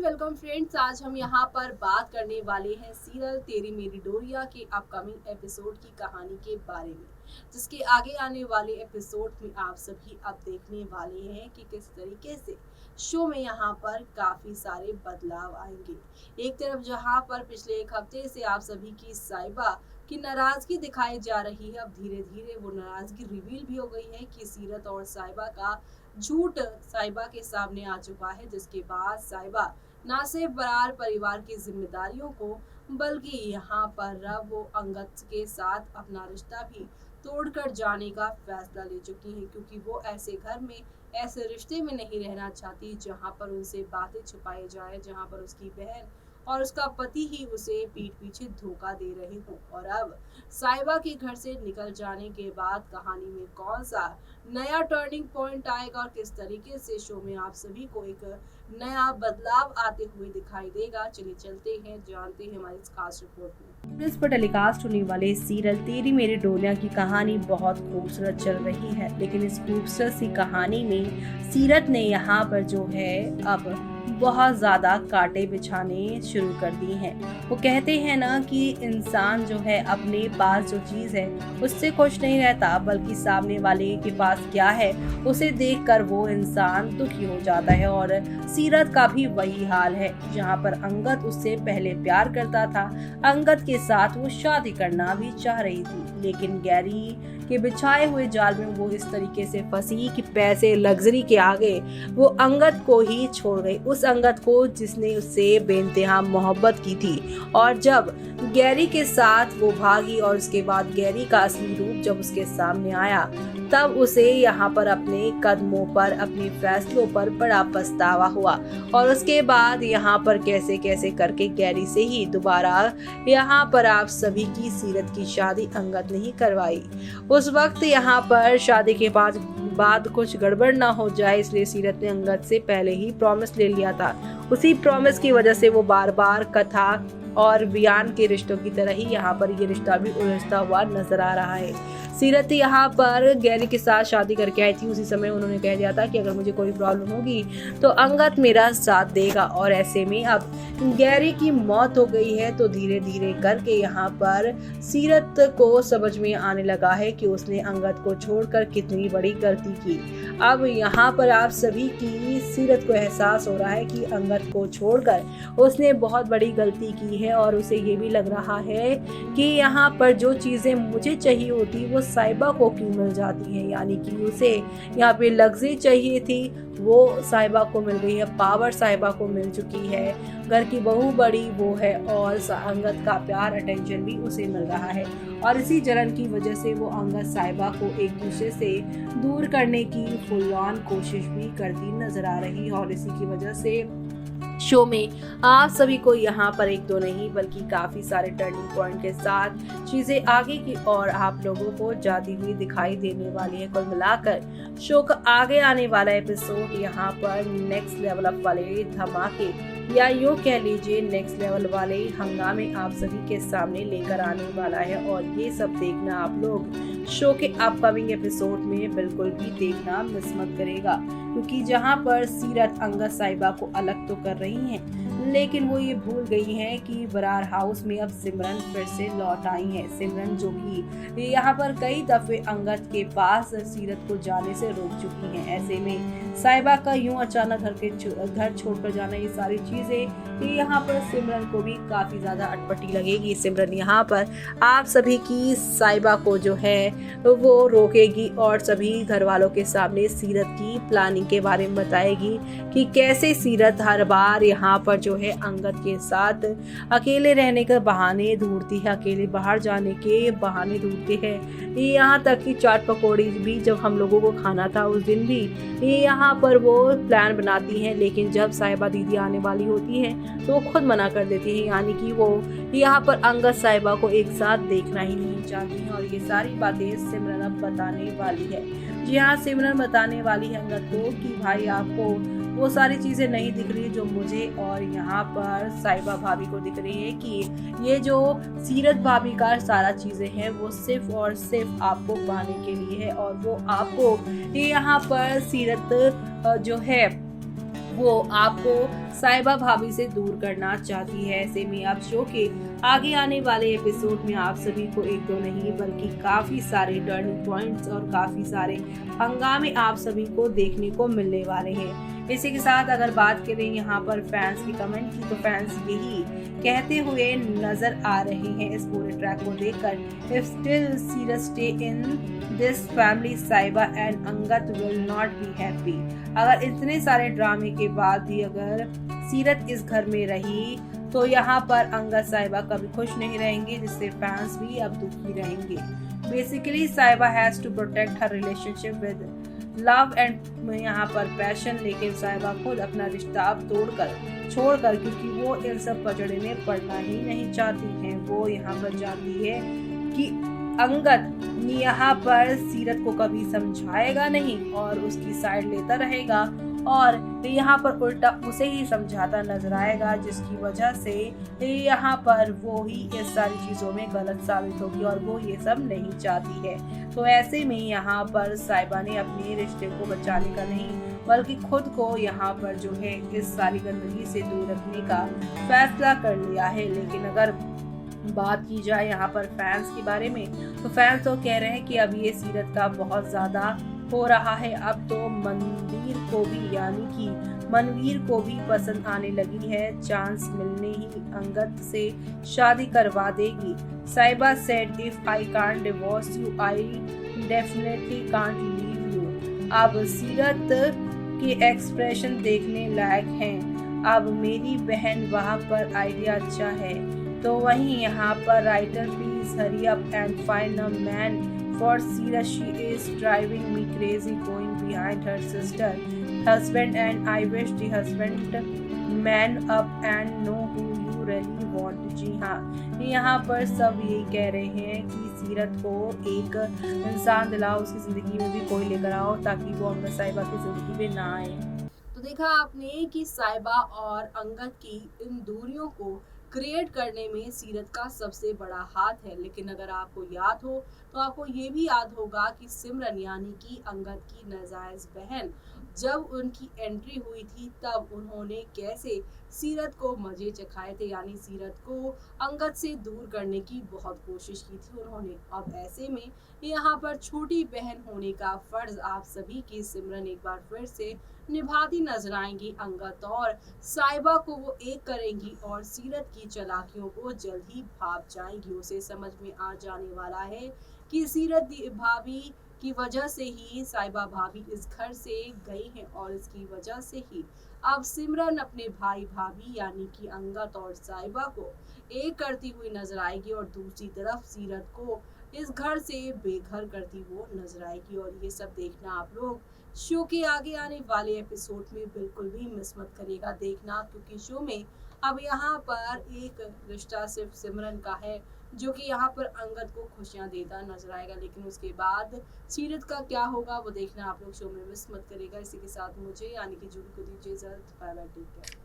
Welcome friends. आज हम यहाँ पर बात करने वाले हैं सीरियल तेरी मेरी डोरिया के अपकमिंग एपिसोड की कहानी के बारे में, जिसके आगे आने वाले एपिसोड में आप सभी अब देखने वाले हैं कि किस तरीके से शो में यहाँ पर काफी सारे बदलाव आएंगे। एक तरफ जहाँ पर पिछले एक हफ्ते से आप सभी की साइबा की नाराजगी दिखाई जा रही है, अब धीरे धीरे वो नाराजगी रिवील भी हो गई है कि सीरत और साइबा का झूठ साइबा के सामने आ चुका है, जिसके बाद साइबा ना सिर्फ बरार परिवार की जिम्मेदारियों को बल्कि यहाँ पर अब वो अंगद के साथ अपना रिश्ता भी तोड़कर जाने का फैसला ले चुकी है, क्योंकि वो ऐसे घर में ऐसे रिश्ते में नहीं रहना चाहती जहाँ पर उनसे बातें छुपाई जाए, जहाँ पर उसकी बहन और उसका पति ही उसे पीठ पीछे धोखा दे रहे हों। और अब साइबा के घर से निकल जाने के बाद कहानी में कौन सा नया टर्निंग पॉइंट आएगा और किस तरीके से शो में आप सभी को एक नया बदलाव आते हुए दिखाई देगा, चलिए चलते हैं, जानते हैं हमारी इस खास रिपोर्ट में। प्रेस पर टेलीकास्ट होने वाले सीरियल तेरी मेरी डोरिया की कहानी बहुत खूबसूरत चल रही है, लेकिन इस खूबसूरत सी कहानी में सीरत ने यहाँ पर जो है अब बहुत ज्यादा कांटे बिछाने शुरू कर दी हैं। वो कहते हैं ना कि इंसान जो है अपने पास जो चीज है उससे खुश नहीं रहता, बल्कि सामने वाले के पास क्या है उसे देखकर वो इंसान दुखी हो जाता है। और सीरत का भी वही हाल है, जहाँ पर अंगद उससे पहले प्यार करता था, अंगद के साथ वो शादी करना भी चाह रही थी, लेकिन गैरी के बिछाए हुए जाल में वो इस तरीके से फंसी कि पैसे लग्जरी के आगे वो अंगद को ही छोड़ गई, उस अंगद को जिसने उससे बेइंतहा मोहब्बत की थी। और जब गैरी के साथ वो भागी और उसके बाद गैरी का असली रूप जब उसके सामने आया, तब उसे यहाँ पर अपने कदमों पर, अपने फैसलों पर बड़ा पछतावा हुआ। और उसके बाद यहाँ पर कैसे कैसे करके गैरी से ही दोबारा यहाँ पर आप सभी की सीरत की शादी अंगद ने ही करवाई। उस वक्त यहाँ पर शादी के बाद कुछ गड़बड़ ना हो जाए, इसलिए सीरत ने अंगद से पहले ही प्रॉमिस ले लिया था। उसी प्रॉमिस की वजह से वो बार बार कथा और बयान के रिश्तों की तरह ही यहाँ पर ये रिश्ता भी उलझता हुआ नजर आ रहा है। सीरत यहाँ पर गैरी के साथ शादी करके आई थी, उसी समय उन्होंने कह दिया था कि अगर मुझे कोई प्रॉब्लम होगी तो अंगद मेरा साथ देगा। और ऐसे में अब गैरी की मौत हो गई है, तो धीरे धीरे करके यहाँ पर सीरत को समझ में आने लगा है कि उसने अंगद को छोड़कर कितनी बड़ी गलती की। अब यहाँ पर आप सभी की सीरत को एहसास हो रहा है कि अंगद को छोड़कर उसने बहुत बड़ी गलती की है, और उसे ये भी लग रहा है कि यहाँ पर जो चीजें मुझे चाहिए होती वो साइबा को क्यों मिल जाती है, यानी कि उसे यहाँ पे लग्जरी चाहिए थी वो साइबा को मिल गई है, पावर साइबा को मिल चुकी है, घर की बहू बड़ी वो है, और अंगद का प्यार अटेंशन भी उसे मिल रहा है। और इसी जलन की वजह से वो अंगद साइबा को एक दूसरे से दूर करने की फुल ऑन कोशिश भी करती नजर आ रही है। और इसी की वजह से शो में आप सभी को यहाँ पर एक दो नहीं बल्कि काफी सारे टर्निंग पॉइंट के साथ चीजें आगे की ओर आप लोगों को जाती हुई दिखाई देने वाली है। कुल मिलाकर शो का आगे आने वाला एपिसोड यहाँ पर नेक्स्ट लेवल अप वाले धमाके या यूँ कह लीजिए नेक्स्ट लेवल वाले हंगामे आप सभी के सामने लेकर आने वाला है। और ये सब देखना आप लोग शो के अपकमिंग एपिसोड में बिल्कुल भी देखना मिस मत करेगा, क्योंकि जहाँ पर सीरत अंगद साइबा को अलग तो कर रही हैं, लेकिन वो ये भूल गई हैं कि बरार हाउस में अब सिमरन फिर से लौट आई है। सिमरन जो कि यहाँ पर कई दफे अंगद के पास सीरत को जाने से रोक चुकी हैं। ऐसे में साइबा का यूं अचानक घर छोड़कर जाना, ये सारी चीजें यहाँ पर सिमरन को भी काफी ज्यादा अटपटी लगेगी। सिमरन यहाँ पर आप सभी की साइबा को जो है वो रोकेगी और सभी घर वालों के सामने सीरत की प्लानिंग के बारे में बताएगी कि कैसे सीरत हर बार यहाँ पर जो है अंगद के साथ अकेले रहने के बहाने ढूंढती है, अकेले बाहर जाने के बहाने ढूंढती है। यहाँ तक कि चाट पकौड़ी भी जब हम लोगों को खाना था उस दिन भी यहाँ पर वो प्लान बनाती हैं, लेकिन जब साहिबा दीदी आने वाली होती है तो वो खुद मना कर देती है, यानी कि वो यहाँ पर अंगद साहिबा को एक साथ देखना ही नहीं चाहती हैं। और ये सारी बातें सिमरन अब बताने वाली है। जी हाँ, सिमरन बताने वाली है अंगद को कि भाई आपको वो सारी चीजें नहीं दिख रही जो मुझे और यहाँ पर साहिबा भाभी को दिख रही है, कि ये जो सीरत भाभी का सारा चीजें हैं वो सिर्फ और सिर्फ आपको पाने के लिए है, और वो आपको यहाँ पर सीरत जो है वो आपको साहिबा भाभी से दूर करना चाहती है। ऐसे में अब शो के आगे आने वाले एपिसोड में आप सभी को एक दो नहीं बल्कि काफी सारे टर्निंग पॉइंट्स और काफी सारे हंगामे आप सभी को देखने को मिलने वाले हैं। इसी के साथ अगर बात करें यहाँ पर फैंस की कमेंट की, तो फैंस यही कहते हुए नजर आ रहे हैं इस पूरे ट्रैक को देखकर, इफ स्टिल सीरत स्टे इन दिस फैमिली साहिबा and Angad will not be happy. अगर इतने सारे ड्रामे के बाद भी अगर सीरत इस घर में रही तो यहाँ पर अंगद साहिबा कभी खुश नहीं रहेंगे, जिससे फैंस भी अब दुखी रहेंगे। Basically Sahiba has to protect her relationship with love and यहाँ पर पैशन, लेकिन साहिबा खुद अपना रिश्ता अब छोड़कर क्योंकि वो इन सब पचड़े में पड़ना ही नहीं चाहती हैं। वो यहाँ पर चाहती है कि अंगद यहाँ पर सीरत को कभी समझाएगा नहीं और उसकी साइड लेता रहेगा और यहाँ पर उल्टा उसे ही समझाता नजर आएगा, जिसकी वजह से यहाँ पर वो ही इस सारी चीजों में गलत साबित होगी और वो ये सब नहीं चाहती है। तो ऐसे में यहाँ पर साहिबा ने अपने रिश्ते को बचाने का नहीं बल्कि खुद को यहाँ पर जो है इस सारी गंदगी से दूर रखने का फैसला कर लिया है। लेकिन अगर बात की जाए यहाँ पर फैंस के बारे में, तो फैंस तो कह रहे हैं कि अब ये सीरत का बहुत ज्यादा हो रहा है। अब तो मनवीर को भी यानी कि मनवीर को भी पसंद आने लगी है, चांस मिलने ही अंगद से शादी करवा देगी। साहिबा said if I can't divorce you I definitely can't leave you. अब सीरत के एक्सप्रेशन देखने लायक हैं। अब मेरी बहन वहाँ पर आइडिया अच्छा है, तो वहीं यहाँ पर writer please hurry up and find a man for Sira. She is driving me crazy going behind her sister husband and I wish the husband man up and know who you really want। जी हाँ, यहाँ पर सब यही कह रहे हैं कि सीरत को एक इंसान दिलाओ, उसकी जिंदगी में भी कोई लेकर आओ ताकि वो अंगद साहिबा की जिंदगी में ना आए। तो देखा आपने कि साहिबा और अंगद की इन दूरियों को क्रिएट करने में सीरत का सबसे बड़ा हाथ है। लेकिन अगर आपको याद हो तो आपको ये भी याद होगा कि सिमरन यानी कि अंगद की नाजायज बहन जब उनकी एंट्री हुई थी तब उन्होंने कैसे सीरत को मजे चखाए थे, यानी सीरत को अंगद से दूर करने की बहुत कोशिश की थी उन्होंने। अब ऐसे में यहाँ पर छोटी बहन होने का फर्ज आप सभी की सिमरन एक बार फिर से निभाती नजर आएंगी। अंगद और साहिबा को वो एक करेंगी और सीरत की चालाकियों को जल्द ही भाप जाएंगी। उसे समझ में आ जाने वाला है कि सीरत भाभी की वजह से ही साहिबा भाभी इस घर से गई हैं और इसकी वजह से ही अब सिमरन अपने भाई भाभी यानी कि अंगद और साहिबा को एक करती हुई नजर आएगी और दूसरी तरफ सीरत को इस घर से बेघर करती वो नजर आएगी। और ये सब देखना आप लोग शो के आगे आने वाले एपिसोड में बिल्कुल भी मिस मत करिएगा देखना, क्योंकि शो में अब यहाँ पर एक रिश्ता सिर्फ सिमरन का है जो कि यहाँ पर अंगद को खुशियां देता नजर आएगा। लेकिन उसके बाद सीरत का क्या होगा वो देखना आप लोग शो में मिस मत करिएगा। इसी के साथ मुझे यानी कि जूही को दीजिए इजाजत। Bye bye, take care.